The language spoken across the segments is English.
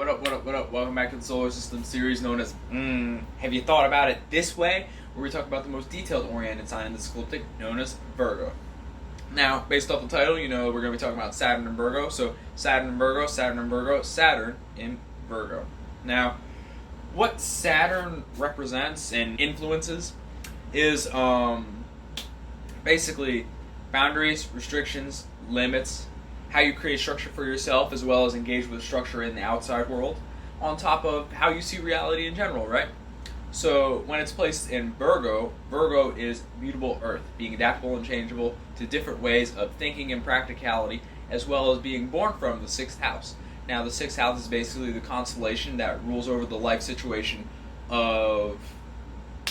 What up, what up, what up? Welcome back to the solar system series known as Have You Thought About It This Way? Where we talk about the most detailed oriented sign in the ecliptic known as Virgo. Now, based off the title, you know we're going to be talking about Saturn in Virgo. So, Saturn in Virgo, Saturn in Virgo, Saturn in Virgo. Now, what Saturn represents and influences is basically boundaries, restrictions, limits, how you create structure for yourself as well as engage with structure in the outside world, on top of how you see reality in general, right? So when it's placed in Virgo, Virgo is mutable earth, being adaptable and changeable to different ways of thinking and practicality, as well as being born from the 6th house. Now the 6th house is basically the constellation that rules over the life situation of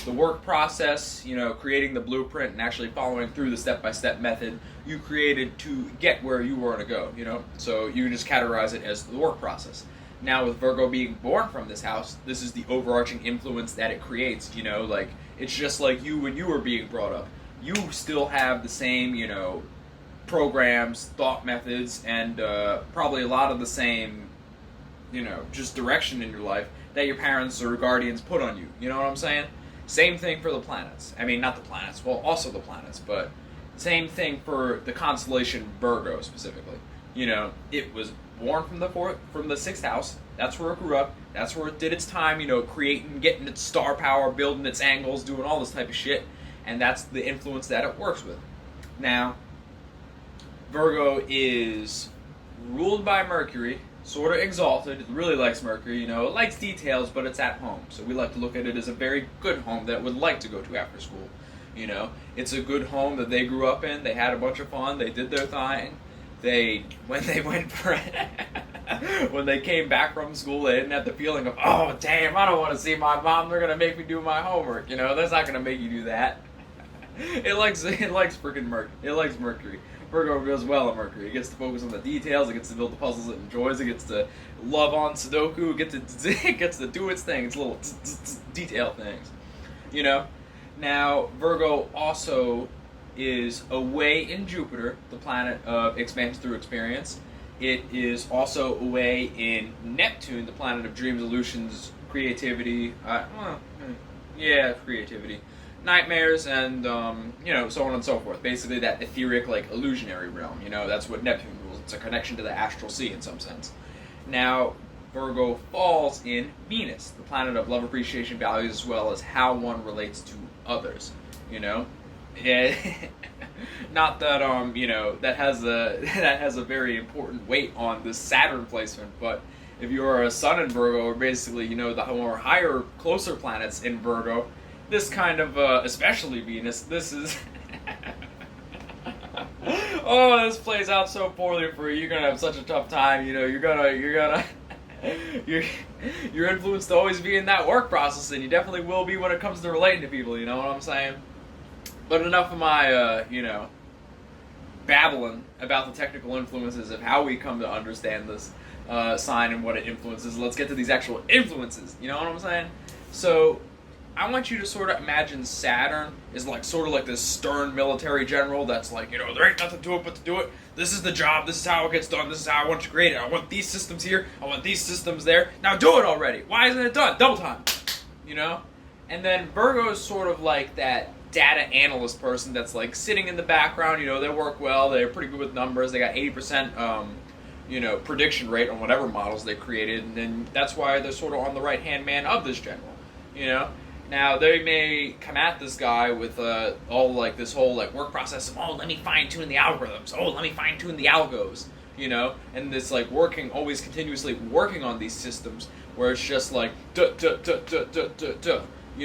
the work process, you know, creating the blueprint and actually following through the step-by-step method you created to get where you want to go, you know? So you can just categorize it as the work process. Now with Virgo being born from this house, this is the overarching influence that it creates, you know? Like, it's just like you when you were being brought up. You still have the same, you know, programs, thought methods, and probably a lot of the same, you know, just direction in your life that your parents or guardians put on you. You know what I'm saying? Same thing for the planets. I mean, not the planets, well, also the planets, but same thing for the constellation Virgo specifically. You know, it was born from the 6th house. That's where it grew up. That's where it did its time, you know, creating, getting its star power, building its angles, doing all this type of shit. And that's the influence that it works with. Now, Virgo is ruled by Mercury, sort of exalted. It really likes Mercury, you know. It likes details, but it's at home. So we like to look at it as a very good home that would like to go to after school. You know, it's a good home that they grew up in. They had a bunch of fun. They did their thing. When they came back from school, they didn't have the feeling of, oh damn, I don't want to see my mom. They're gonna make me do my homework. You know, that's not gonna make you do that. It likes freaking Mercury. It likes Mercury. Virgo goes well at Mercury. It gets to focus on the details. It gets to build the puzzles it enjoys. It gets to love on Sudoku. It gets to do its thing. Its little detail things. You know? Now, Virgo also is away in Jupiter, the planet of expansion through experience. It is also away in Neptune, the planet of dreams, illusions, creativity. Creativity. Nightmares and you know, so on and so forth. Basically that etheric, like, illusionary realm, you know, that's what Neptune rules. It's a connection to the astral sea in some sense. Now, Virgo falls in Venus, the planet of love, appreciation, values, as well as how one relates to others, you know. Not that you know, that has a very important weight on the Saturn placement, but if you are a Sun in Virgo, or basically, you know, the more higher, closer planets in Virgo, this kind of, especially Venus, this is... Oh, this plays out so poorly for you. You're gonna have such a tough time, you know, you're influenced to always be in that work process, and you definitely will be when it comes to relating to people, you know what I'm saying? But enough of my, you know, babbling about the technical influences of how we come to understand this sign and what it influences. Let's get to these actual influences, you know what I'm saying? So, I want you to sort of imagine Saturn is like sort of like this stern military general that's like, you know, there ain't nothing to it but to do it. This is the job. This is how it gets done. This is how I want you to create it. I want these systems here. I want these systems there. Now do it already. Why isn't it done? Double time. You know? And then Virgo is sort of like that data analyst person that's like sitting in the background. You know, they work well. They're pretty good with numbers. They got 80%, you know, prediction rate on whatever models they created. And then that's why they're sort of on the right-hand man of this general. You know? Now, they may come at this guy with all, like, this whole, like, work process of, oh, let me fine-tune the algorithms. Oh, let me fine-tune the algos, you know? And this, like, always continuously working on these systems where it's just like, you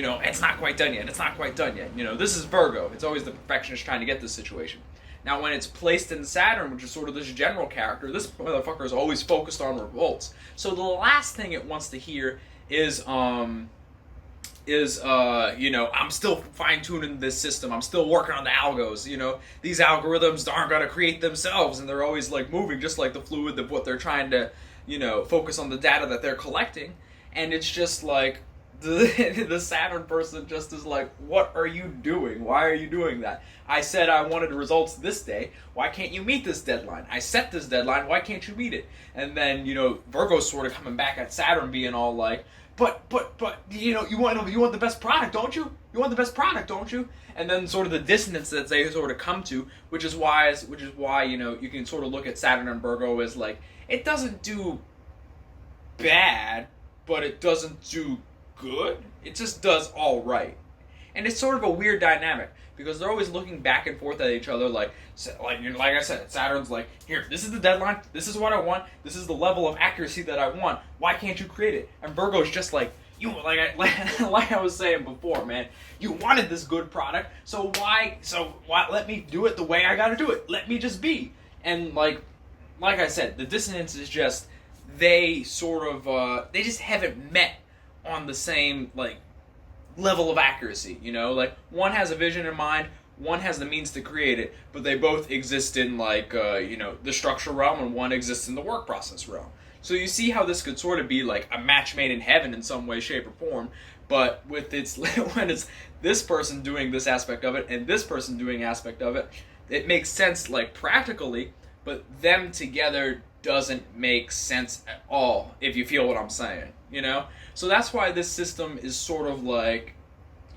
know, it's not quite done yet. It's not quite done yet. You know, this is Virgo. It's always the perfectionist trying to get this situation. Now, when it's placed in Saturn, which is sort of this general character, this motherfucker is always focused on revolts. So the last thing it wants to hear is, you know, I'm still fine-tuning this system. I'm still working on the algos, you know. These algorithms aren't going to create themselves, and they're always, like, moving just like the fluid of what they're trying to, you know, focus on the data that they're collecting. And it's just like, the Saturn person just is like, what are you doing? Why are you doing that? I said I wanted results this day. Why can't you meet this deadline? I set this deadline. Why can't you meet it? And then, Virgo's sort of coming back at Saturn being all like, but, you want the best product, don't you? You want the best product, don't you? And then sort of the dissonance that they sort of come to, which is why, you can sort of look at Saturn and Virgo as like, it doesn't do bad, but it doesn't do good. It just does all right. And it's sort of a weird dynamic because they're always looking back and forth at each other like I said, Saturn's like, here, this is the deadline, this is what I want, this is the level of accuracy that I want, why can't you create it? And Virgo's just like, like I was saying before, man, you wanted this good product, so why let me do it the way I gotta do it, let me just be. And like I said, the dissonance is just, they sort of, they just haven't met on the same, like, level of accuracy, like, one has a vision in mind, one has the means to create it, but they both exist in, like, the structure realm, and one exists in the work process realm. So you see how this could sort of be like a match made in heaven in some way, shape, or form, but with when it's this person doing this aspect of it, and this person doing aspect of it, it makes sense, like, practically, but them together doesn't make sense at all, if you feel what I'm saying, So that's why this system is sort of like,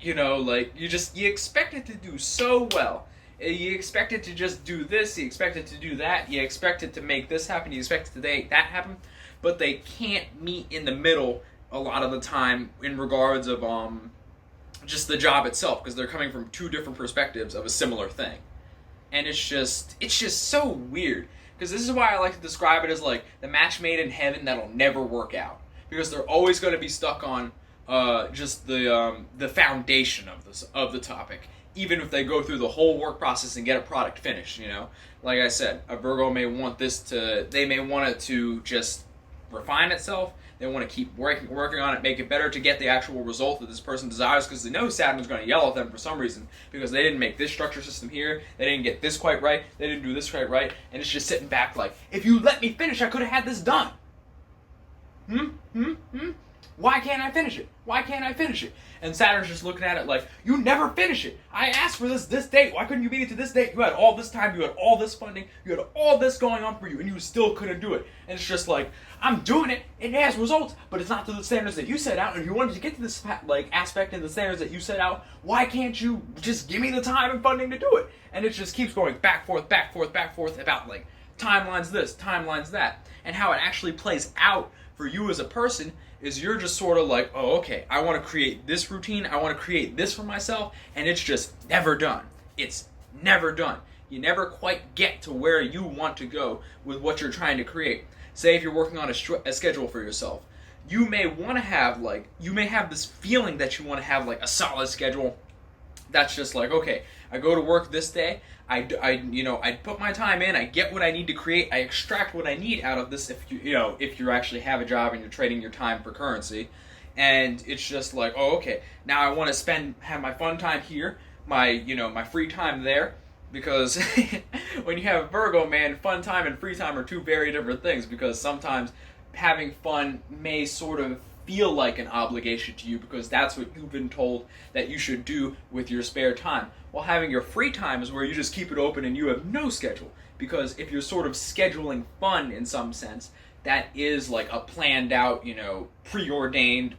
like, you expect it to do so well. You expect it to just do this, you expect it to do that, you expect it to make this happen, you expect it to make that happen, but they can't meet in the middle a lot of the time in regards of just the job itself, because they're coming from two different perspectives of a similar thing. And it's just so weird. Because this is why I like to describe it as like the match made in heaven that'll never work out. Because they're always going to be stuck on just the foundation of the topic, even if they go through the whole work process and get a product finished. Like I said, a Virgo may want they may want it to just refine itself. They want to keep working on it, make it better to get the actual result that this person desires, because they know Saturn's going to yell at them for some reason because they didn't make this structure system here, they didn't get this quite right, they didn't do this quite right, and it's just sitting back like, if you let me finish, I could have had this done. Why can't I finish it? Why can't I finish it? And Saturn's just looking at it like, you never finish it. I asked for this date. Why couldn't you beat it to this date? You had all this time, you had all this funding, you had all this going on for you, and you still couldn't do it. And it's just like, I'm doing it, it has results, but it's not to the standards that you set out, and if you wanted to get to this aspect and the standards that you set out, why can't you just give me the time and funding to do it? And it just keeps going back, forth about like, timelines this, timelines that, and how it actually plays out for you as a person is you're just sort of like, oh, okay, I want to create this routine, I want to create this for myself, and it's just never done. It's never done. You never quite get to where you want to go with what you're trying to create. Say if you're working on a schedule for yourself, you may want to have this feeling that you want to have like a solid schedule that's just like, okay, I go to work this day, I put my time in, I get what I need to create, I extract what I need out of this if you actually have a job and you're trading your time for currency. And it's just like, oh, okay, now I want to have my fun time here, my free time there, because when you have Virgo, man, fun time and free time are two very different things, because sometimes having fun may sort of feel like an obligation to you because that's what you've been told that you should do with your spare time. While having your free time is where you just keep it open and you have no schedule. Because if you're sort of scheduling fun in some sense, that is like a planned out, preordained,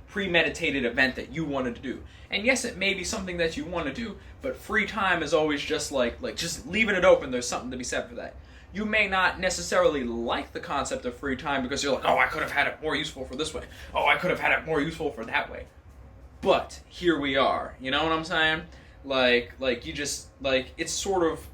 premeditated event that you wanted to do. And yes, it may be something that you want to do, but free time is always just like just leaving it open. There's something to be said for that. You may not necessarily like the concept of free time because you're like, oh, I could have had it more useful for this way. Oh, I could have had it more useful for that way. But here we are. You know what I'm saying? It's sort of,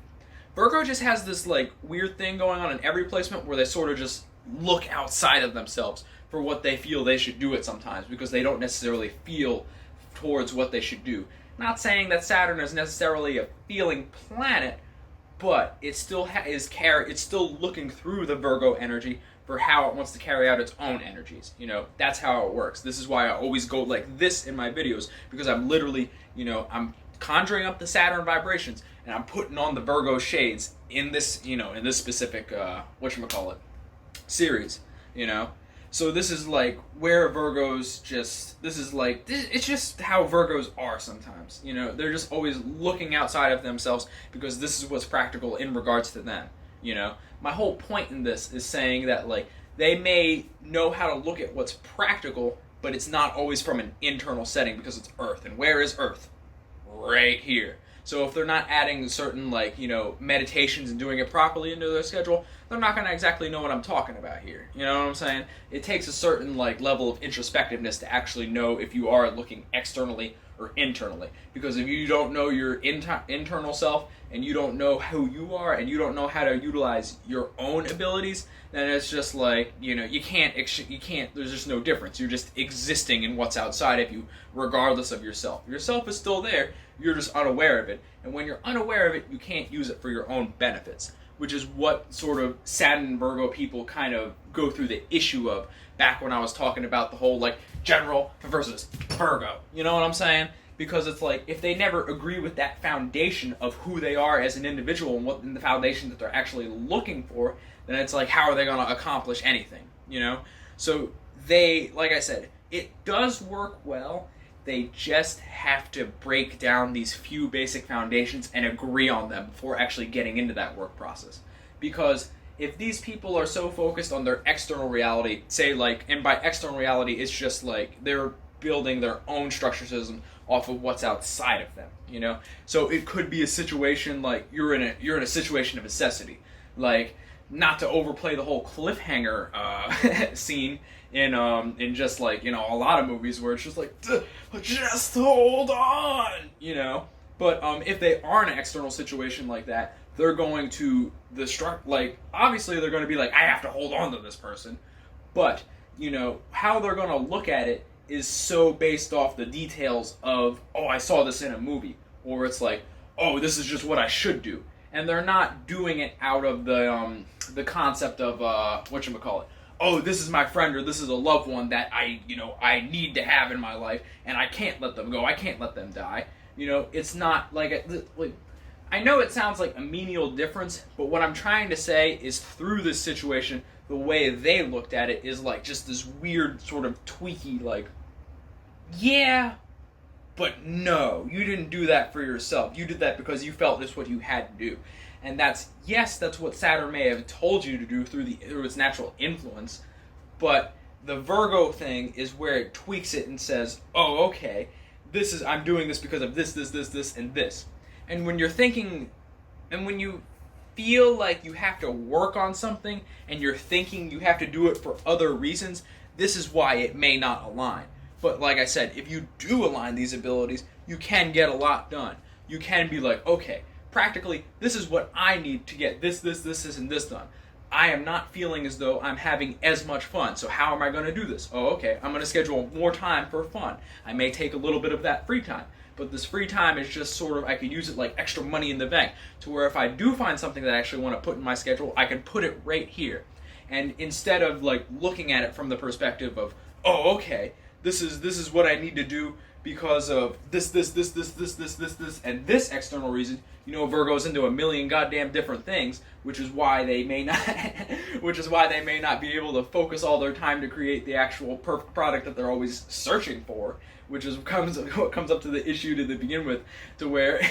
Virgo just has this like weird thing going on in every placement where they sort of just look outside of themselves for what they feel they should do at sometimes because they don't necessarily feel towards what they should do. Not saying that Saturn is necessarily a feeling planet, but it still it's still looking through the Virgo energy for how it wants to carry out its own energies. That's how it works. This is why I always go like this in my videos, because I'm literally, I'm conjuring up the Saturn vibrations and I'm putting on the Virgo shades in this, in this specific, series, So this is like where Virgos just, this is like, it's just how Virgos are sometimes. You know, they're just always looking outside of themselves because this is what's practical in regards to them. You know, my whole point in this is saying that, like, they may know how to look at what's practical, but it's not always from an internal setting because it's Earth. And where is Earth? Right here. So if they're not adding certain, like, you know, meditations and doing it properly into their schedule, they're not going to exactly know what I'm talking about here. You know what I'm saying? It takes a certain, like, level of introspectiveness to actually know if you are looking externally or internally. Because if you don't know your internal self, and you don't know who you are, and you don't know how to utilize your own abilities, then it's just like, you know, you can't, there's just no difference. You're just existing in what's outside of you, regardless of yourself. Yourself is still there, you're just unaware of it. And when you're unaware of it, you can't use it for your own benefits, which is what sort of Saturn and Virgo people kind of go through the issue of back when I was talking about the whole, like, general versus Virgo. You know what I'm saying? Because it's like, if they never agree with that foundation of who they are as an individual and what in the foundation that they're actually looking for, then it's like, how are they going to accomplish anything, you know? So they, like I said, it does work well. They just have to break down these few basic foundations and agree on them before actually getting into that work process. Because if these people are so focused on their external reality, say, like, and by external reality, it's just like they're building their own structure system off of what's outside of them, you know? So it could be a situation like you're in a situation of necessity, like, not to overplay the whole cliffhanger scene in just, like, you know, a lot of movies where it's just like, just hold on, you know? But if they are in an external situation like that, they're going to like, obviously they're going to be like, I have to hold on to this person, but, you know, how they're going to look at it is so based off the details of, oh, I saw this in a movie, or it's like, oh, this is just what I should do, and they're not doing it out of the concept of whatchamacallit, oh, this is my friend or this is a loved one that I need to have in my life, and I can't let them go, I can't let them die. You know, it's not like I know it sounds like a menial difference, but what I'm trying to say is through this situation, the way they looked at it is like just this weird sort of tweaky, like, yeah, but no, you didn't do that for yourself. You did that because you felt this what you had to do. And that's what Saturn may have told you to do through its natural influence, but the Virgo thing is where it tweaks it and says, oh, okay, I'm doing this because of this, and this. And when you're thinking, and when you feel like you have to work on something, and you're thinking you have to do it for other reasons, this is why it may not align. But like I said, if you do align these abilities, you can get a lot done. You can be like, okay, practically, this is what I need to get this, and this done. I am not feeling as though I'm having as much fun, so how am I going to do this? Oh, okay, I'm going to schedule more time for fun. I may take a little bit of that free time, but this free time is just sort of, I could use it like extra money in the bank, to where if I do find something that I actually want to put in my schedule, I can put it right here. And instead of like looking at it from the perspective of, oh, okay, this is what I need to do because of this, and this external reason. You know, Virgo's into a million goddamn different things, which is why they may not, be able to focus all their time to create the actual perfect product that they're always searching for. Which is what comes up to the issue to begin with, to where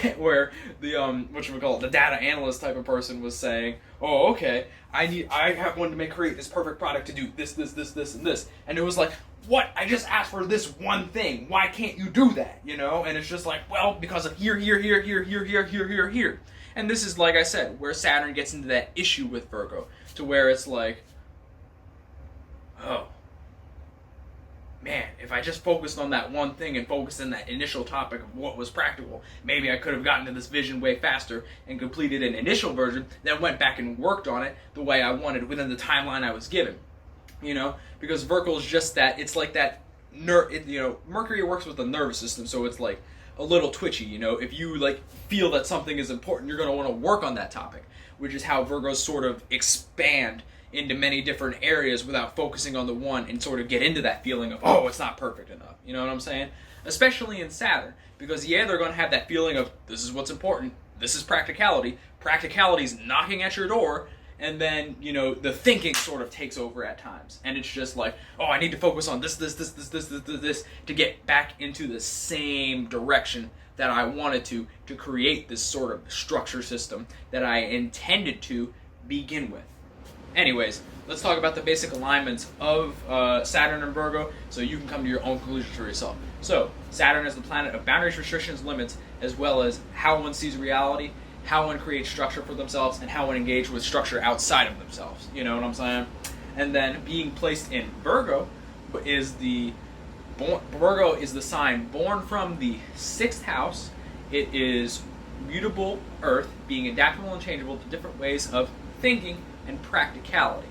the the data analyst type of person was saying, oh, okay, I have one to create this perfect product to do this, and this, and it was like, what? I just asked for this one thing. Why can't you do that? You know, and it's just like, well, because of here, and this is, like I said, where Saturn gets into that issue with Virgo, to where it's like, oh, man, if I just focused on that one thing and focused on that initial topic of what was practical, maybe I could have gotten to this vision way faster and completed an initial version, then went back and worked on it the way I wanted within the timeline I was given. You know, because Virgo's just that, it's like that, Mercury works with the nervous system, so it's like a little twitchy, you know. If you like feel that something is important, you're going to want to work on that topic, which is how Virgos sort of expand into many different areas without focusing on the one and sort of get into that feeling of, oh, it's not perfect enough. You know what I'm saying? Especially in Saturn, because yeah, they're going to have that feeling of, this is what's important, this is practicality, practicality's knocking at your door, and then, the thinking sort of takes over at times. And it's just like, oh, I need to focus on this to get back into the same direction that I wanted to create this sort of structure system that I intended to begin with. Anyways, let's talk about the basic alignments of Saturn and Virgo so you can come to your own conclusions for yourself. So, Saturn is the planet of boundaries, restrictions, limits, as well as how one sees reality, how one creates structure for themselves, and how one engages with structure outside of themselves. You know what I'm saying? And then being placed in Virgo is Virgo is the sign born from the 6th house. It is mutable Earth, being adaptable and changeable to different ways of thinking and practicality.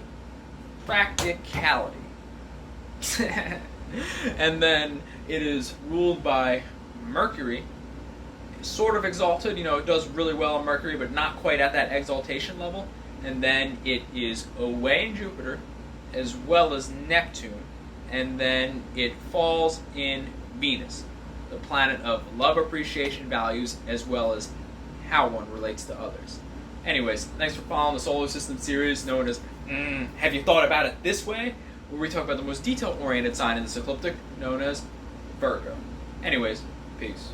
And then it is ruled by Mercury, sort of exalted. It does really well on Mercury, but not quite at that exaltation level. And then it is away in Jupiter, as well as Neptune. And then it falls in Venus, the planet of love, appreciation, values, as well as how one relates to others. Anyways, thanks for following the solar system series known as Have You Thought About It This Way? Where we talk about the most detail-oriented sign in this ecliptic, known as Virgo. Anyways, peace.